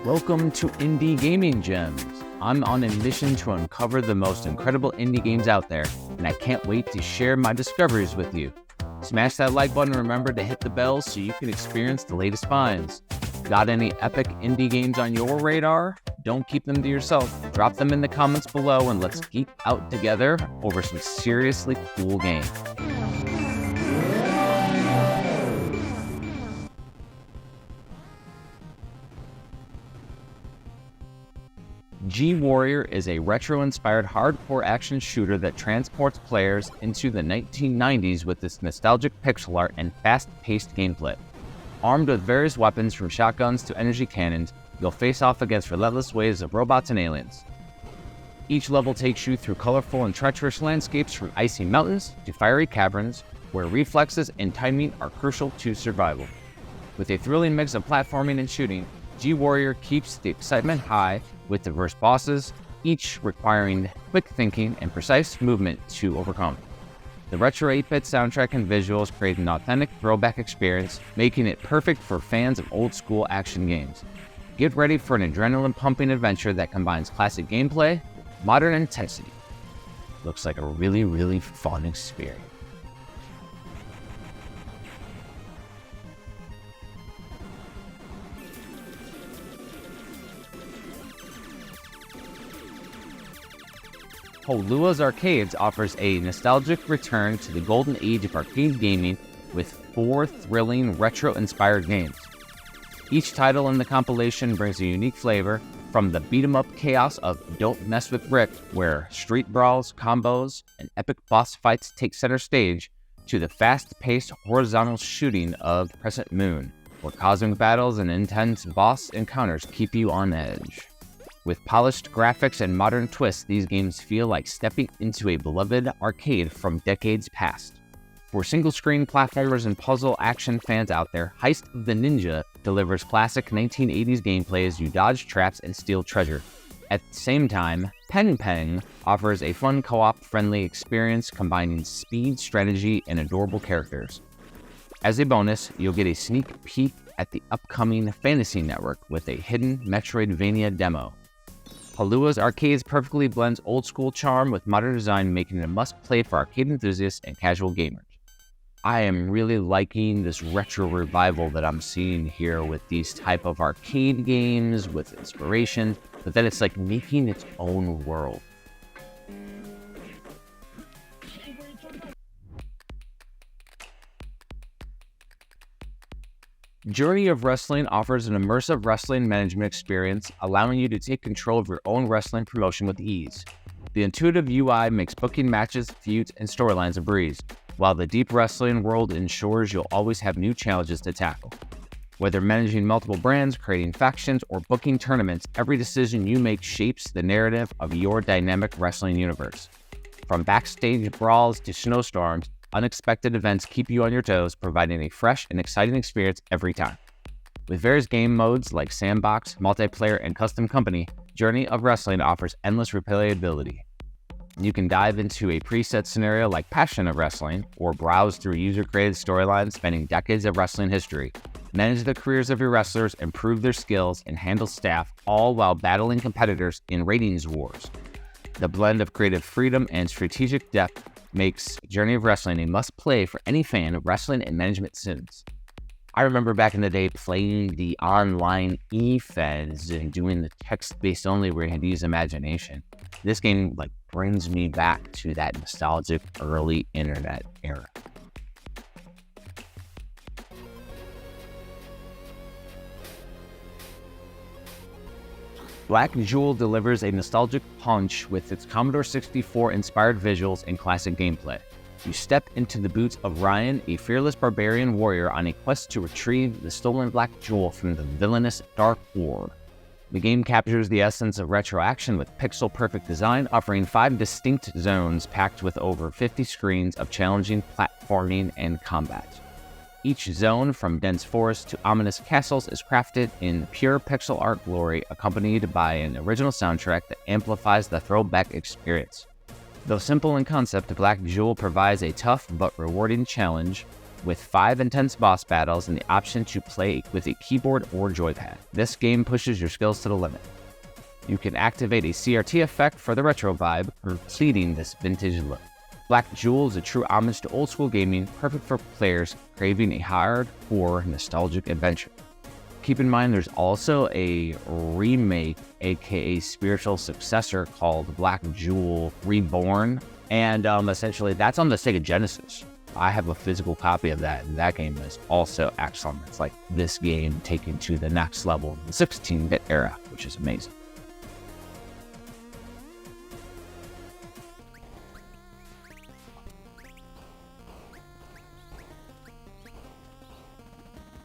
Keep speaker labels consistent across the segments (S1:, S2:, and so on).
S1: Welcome to Indie Gaming Gems. I'm on a mission to uncover the most incredible indie games out there, and I can't wait to share my discoveries with you. Smash that like button and remember to hit the bell so you can experience the latest finds. Got any epic indie games on your radar? Don't keep them to yourself. Drop them in the comments below and let's geek out together over some seriously cool games. G-Warrior is a retro-inspired hardcore action shooter that transports players into the 1990s with its nostalgic pixel art and fast-paced gameplay. Armed with various weapons from shotguns to energy cannons, you'll face off against relentless waves of robots and aliens. Each level takes you through colorful and treacherous landscapes from icy mountains to fiery caverns, where reflexes and timing are crucial to survival. With a thrilling mix of platforming and shooting, G-Warrior keeps the excitement high with diverse bosses, each requiring quick thinking and precise movement to overcome. The retro 8-bit soundtrack and visuals create an authentic throwback experience, making it perfect for fans of old-school action games. Get ready for an adrenaline-pumping adventure that combines classic gameplay with modern intensity. Looks like a really fun experience. Holuas Arcades offers a nostalgic return to the golden age of arcade gaming with 4 thrilling retro-inspired games. Each title in the compilation brings a unique flavor, from the beat-em-up chaos of Don't Mess with Rick, where street brawls, combos, and epic boss fights take center stage, to the fast-paced horizontal shooting of Crescent Moon, where cosmic battles and intense boss encounters keep you on edge. With polished graphics and modern twists, these games feel like stepping into a beloved arcade from decades past. For single-screen platformers and puzzle action fans out there, Heist of the Ninja delivers classic 1980s gameplay as you dodge traps and steal treasure. At the same time, Peng Peng offers a fun co-op friendly experience combining speed, strategy, and adorable characters. As a bonus, you'll get a sneak peek at the upcoming Fantasy Network with a hidden Metroidvania demo. Holuas Arcades perfectly blends old-school charm with modern design, making it a must-play for arcade enthusiasts and casual gamers. I am really liking this retro revival that I'm seeing here with these type of arcade games with inspiration, but then it's like making its own world. Journey of Wrestling offers an immersive wrestling management experience, allowing you to take control of your own wrestling promotion with ease. The intuitive UI makes booking matches, feuds, and storylines a breeze, while the deep wrestling world ensures you'll always have new challenges to tackle. Whether managing multiple brands, creating factions, or booking tournaments, every decision you make shapes the narrative of your dynamic wrestling universe. From backstage brawls to snowstorms, unexpected events keep you on your toes, providing a fresh and exciting experience every time. With various game modes like Sandbox, Multiplayer, and Custom Company, Journey of Wrestling offers endless replayability. You can dive into a preset scenario like Passion of Wrestling, or browse through user-created storylines spanning decades of wrestling history. Manage the careers of your wrestlers, improve their skills, and handle staff, all while battling competitors in ratings wars. The blend of creative freedom and strategic depth makes Journey of Wrestling a must-play for any fan of wrestling and management sims. I remember back in the day playing the online e-feds and doing the text-based only where you had to use imagination. This game brings me back to that nostalgic early internet era. Black Jewel delivers a nostalgic punch with its Commodore 64-inspired visuals and classic gameplay. You step into the boots of Ryan, a fearless barbarian warrior on a quest to retrieve the stolen Black Jewel from the villainous Dark Horde. The game captures the essence of retro action with pixel-perfect design, offering 5 distinct zones packed with over 50 screens of challenging platforming and combat. Each zone, from dense forests to ominous castles, is crafted in pure pixel art glory, accompanied by an original soundtrack that amplifies the throwback experience. Though simple in concept, Black Jewel provides a tough but rewarding challenge, with 5 intense boss battles and the option to play with a keyboard or joypad. This game pushes your skills to the limit. You can activate a CRT effect for the retro vibe, completing this vintage look. Black Jewel is a true homage to old school gaming, perfect for players craving a hardcore nostalgic adventure. Keep in mind there's also a remake, aka spiritual successor, called Black Jewel Reborn, and essentially that's on the Sega Genesis. I have a physical copy of that, and that game is also excellent. It's like this game taken to the next level in the 16-bit era, which is amazing.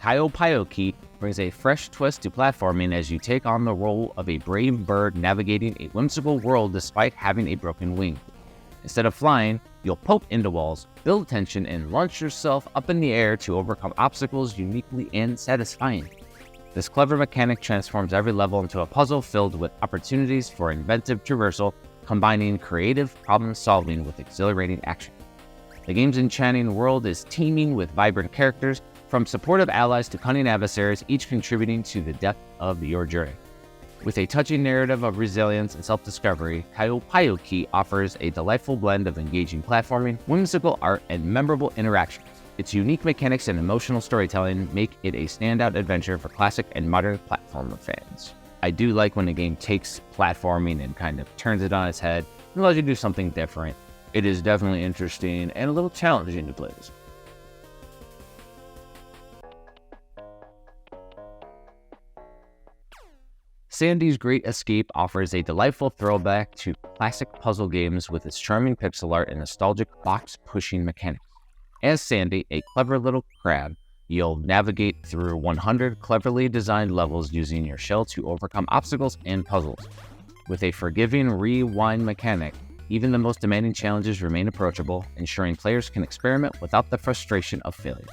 S1: Kiopioke brings a fresh twist to platforming as you take on the role of a brave bird navigating a whimsical world despite having a broken wing. Instead of flying, you'll poke into walls, build tension, and launch yourself up in the air to overcome obstacles uniquely and satisfying. This clever mechanic transforms every level into a puzzle filled with opportunities for inventive traversal, combining creative problem-solving with exhilarating action. The game's enchanting world is teeming with vibrant characters, from supportive allies to cunning adversaries, each contributing to the depth of your journey. With a touching narrative of resilience and self-discovery, Kiopioke offers a delightful blend of engaging platforming, whimsical art, and memorable interactions. Its unique mechanics and emotional storytelling make it a standout adventure for classic and modern platformer fans. I do like when a game takes platforming and kind of turns it on its head and allows you to do something different. It is definitely interesting and a little challenging to play this. Sandy's Great Escape offers a delightful throwback to classic puzzle games with its charming pixel art and nostalgic box-pushing mechanics. As Sandy, a clever little crab, you'll navigate through 100 cleverly designed levels using your shell to overcome obstacles and puzzles. With a forgiving rewind mechanic, even the most demanding challenges remain approachable, ensuring players can experiment without the frustration of failure.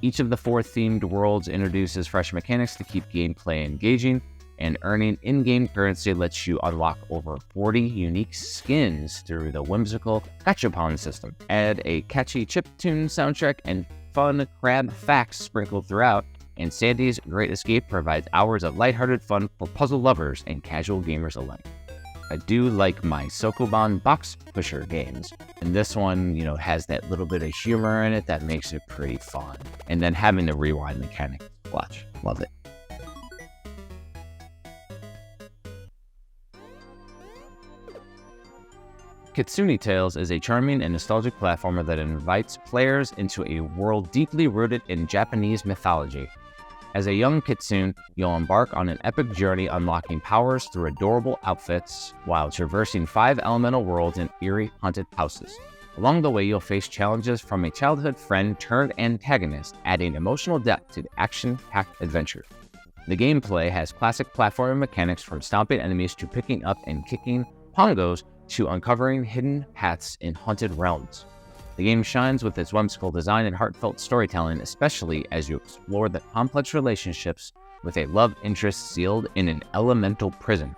S1: Each of the 4 themed worlds introduces fresh mechanics to keep gameplay engaging, and earning in-game currency lets you unlock over 40 unique skins through the whimsical gachapon system. Add a catchy chiptune soundtrack and fun crab facts sprinkled throughout, and Sandy's Great Escape provides hours of lighthearted fun for puzzle lovers and casual gamers alike. I do like my Sokoban box pusher games, and this one, has that little bit of humor in it that makes it pretty fun. And then having the rewind mechanic, watch, love it. Kitsune Tails is a charming and nostalgic platformer that invites players into a world deeply rooted in Japanese mythology. As a young kitsune, you'll embark on an epic journey unlocking powers through adorable outfits while traversing 5 elemental worlds and eerie haunted houses. Along the way, you'll face challenges from a childhood friend turned antagonist, adding emotional depth to the action-packed adventure. The gameplay has classic platforming mechanics from stomping enemies to picking up and kicking pongos to uncovering hidden paths in haunted realms. The game shines with its whimsical design and heartfelt storytelling, especially as you explore the complex relationships with a love interest sealed in an elemental prison.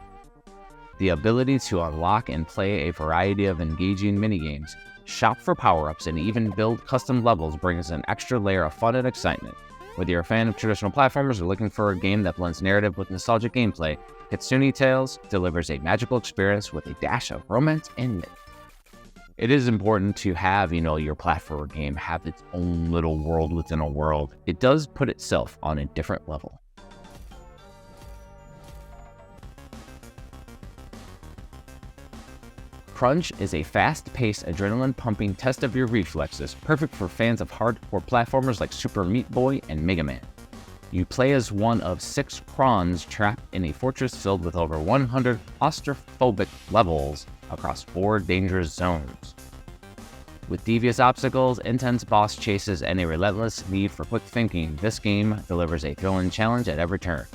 S1: The ability to unlock and play a variety of engaging minigames, shop for power-ups, and even build custom levels brings an extra layer of fun and excitement. Whether you're a fan of traditional platformers or looking for a game that blends narrative with nostalgic gameplay, Kitsune Tails delivers a magical experience with a dash of romance and myth. It is important to have, your platformer game have its own little world within a world. It does put itself on a different level. Krunch is a fast-paced, adrenaline-pumping test of your reflexes, perfect for fans of hardcore platformers like Super Meat Boy and Mega Man. You play as one of 6 Krons trapped in a fortress filled with over 100 claustrophobic levels across 4 dangerous zones. With devious obstacles, intense boss chases, and a relentless need for quick thinking, this game delivers a thrilling challenge at every turn.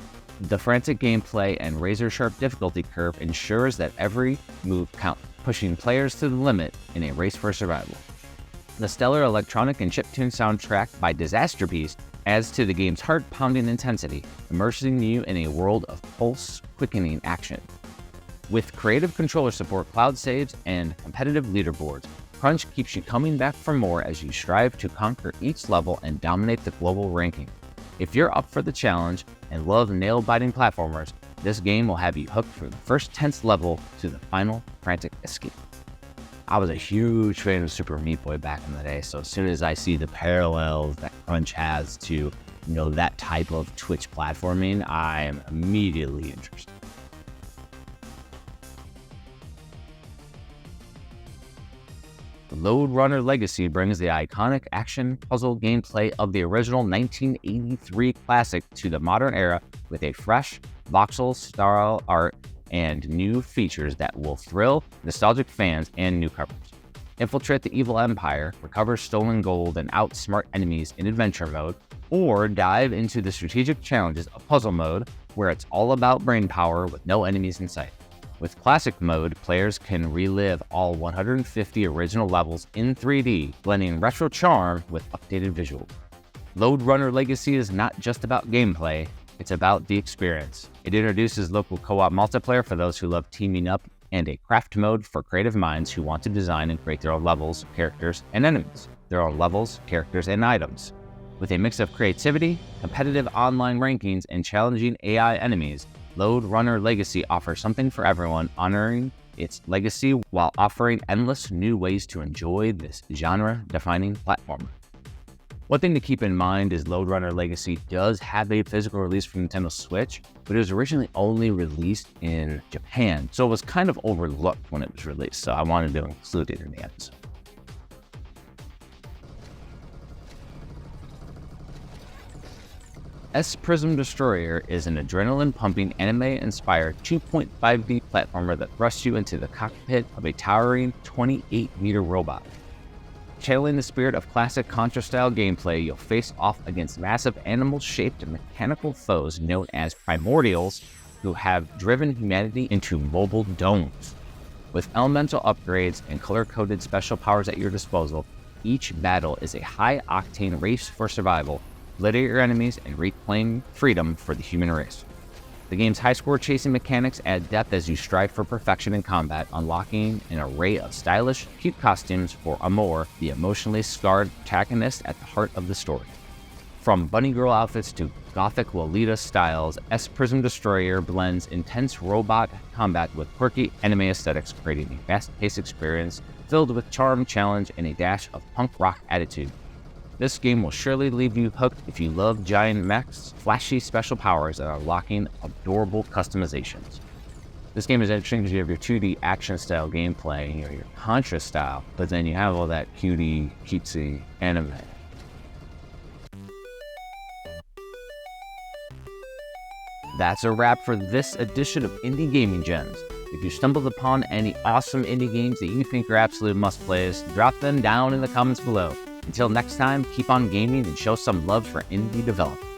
S1: The frantic gameplay and razor-sharp difficulty curve ensures that every move counts, pushing players to the limit in a race for survival. The stellar electronic and chiptune soundtrack by Disaster Beast adds to the game's heart-pounding intensity, immersing you in a world of pulse-quickening action. With creative controller support, cloud saves, and competitive leaderboards, Krunch keeps you coming back for more as you strive to conquer each level and dominate the global ranking. If you're up for the challenge and love nail-biting platformers, this game will have you hooked from the first tense level to the final frantic escape. I was a huge fan of Super Meat Boy back in the day, so as soon as I see the parallels that Krunch has to, that type of Twitch platforming, I am immediately interested. Lode Runner Legacy brings the iconic action puzzle gameplay of the original 1983 classic to the modern era with a fresh, voxel-style art and new features that will thrill nostalgic fans and newcomers. Infiltrate the evil empire, recover stolen gold, and outsmart enemies in adventure mode, or dive into the strategic challenges of puzzle mode, where it's all about brain power with no enemies in sight. With Classic Mode, players can relive all 150 original levels in 3D, blending retro charm with updated visuals. Lode Runner Legacy is not just about gameplay, it's about the experience. It introduces local co-op multiplayer for those who love teaming up, and a craft mode for creative minds who want to design and create their own levels, characters, and enemies, their own levels, characters, and items. With a mix of creativity, competitive online rankings, and challenging AI enemies, Lode Runner Legacy offers something for everyone, honoring its legacy while offering endless new ways to enjoy this genre-defining platformer. One thing to keep in mind is Lode Runner Legacy does have a physical release for Nintendo Switch, but it was originally only released in Japan, so it was kind of overlooked when it was released, so I wanted to include it in the episode. Prysm Destroyer is an adrenaline-pumping, anime-inspired 2.5D platformer that thrusts you into the cockpit of a towering 28-meter robot. Channeling the spirit of classic Contra-style gameplay, you'll face off against massive animal-shaped mechanical foes known as Primordials, who have driven humanity into mobile domes. With elemental upgrades and color-coded special powers at your disposal, each battle is a high-octane race for survival. Obliterate your enemies and reclaim freedom for the human race. The game's high-score chasing mechanics add depth as you strive for perfection in combat, unlocking an array of stylish, cute costumes for Amor, the emotionally scarred protagonist at the heart of the story. From bunny girl outfits to gothic Lolita styles, Prysm Destroyer blends intense robot combat with quirky anime aesthetics, creating a fast-paced experience filled with charm, challenge, and a dash of punk rock attitude. This game will surely leave you hooked if you love giant mechs, flashy special powers, and unlocking adorable customizations. This game is interesting because you have your 2D action-style gameplay, your Contra style, but then you have all that cutie, cutesy anime. That's a wrap for this edition of Indie Gaming Gems. If you stumbled upon any awesome indie games that you think are absolute must-plays, drop them down in the comments below. Until next time, keep on gaming and show some love for indie development.